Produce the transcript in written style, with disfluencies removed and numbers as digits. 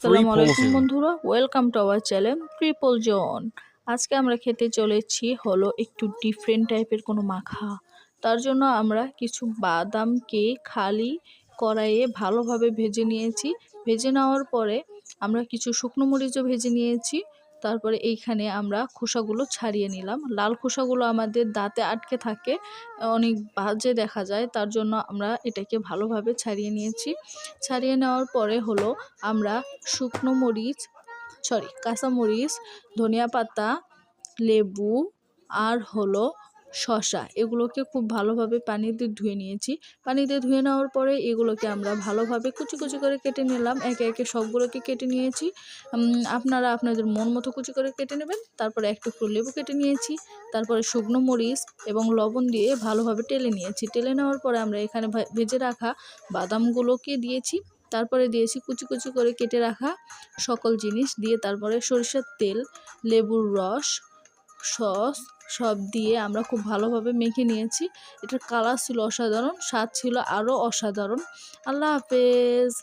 আসসালামু ট্রিপল আলাইকুম জোন। বন্ধুরা, welcome to our channel triple zone. আজকে আমরা খেতে চলেছি হলো একটু ডিফারেন্ট টাইপের কোনো মাখা। তার জন্য আমরা কিছু বাদামকে খালি কড়াইয়ে ভালোভাবে ভেজে নিয়েছি। ভেজে নেওয়ার পরে আমরা কিছু শুকনো মরিচও ভেজে নিয়েছি। তারপরে এইখানে আমরা খোসাগুলো ছাড়িয়ে নিলাম। লাল খোসাগুলো আমাদের দাঁতে আটকে থাকে, অনেক বাজে দেখা যায়, তার জন্য আমরা এটাকে ভালোভাবে ছাড়িয়ে নিয়েছি। ছাড়িয়ে নেওয়ার পরে হলো আমরা শুকনো মরিচ, কাঁচামরিচ, ধনিয়া পাতা, লেবু আর হলো শসা, এগুলোকে খুব ভালোভাবে পানিতে ধুয়ে নিয়েছি। পানিতে ধুয়ে নেওয়ার পরে এগুলোকে আমরা ভালোভাবে কুচি কুচি করে কেটে নিলাম। একে একে সবগুলোকে কেটে নিয়েছি। আপনারা আপনাদের মন মতো কুচি করে কেটে নেবেন। তারপরে এক টুকরো লেবু কেটে নিয়েছি। তারপরে শুকনো মরিচ এবং লবণ দিয়ে ভালোভাবে টেলে নিয়েছি। টেলে নেওয়ার পরে আমরা এখানে ভেজে রাখা বাদামগুলোকে দিয়েছি। তারপরে দিয়েছি কুচি কুচি করে কেটে রাখা সকল জিনিস দিয়ে, তারপরে সরিষার তেল, লেবুর রস, সস সব দিয়ে আমরা খুব ভালোভাবে মেখে নিয়েছি। এটার কালার ছিল অসাধারণ, স্বাদ ছিল আরও অসাধারণ। আল্লাহ হাফেজ।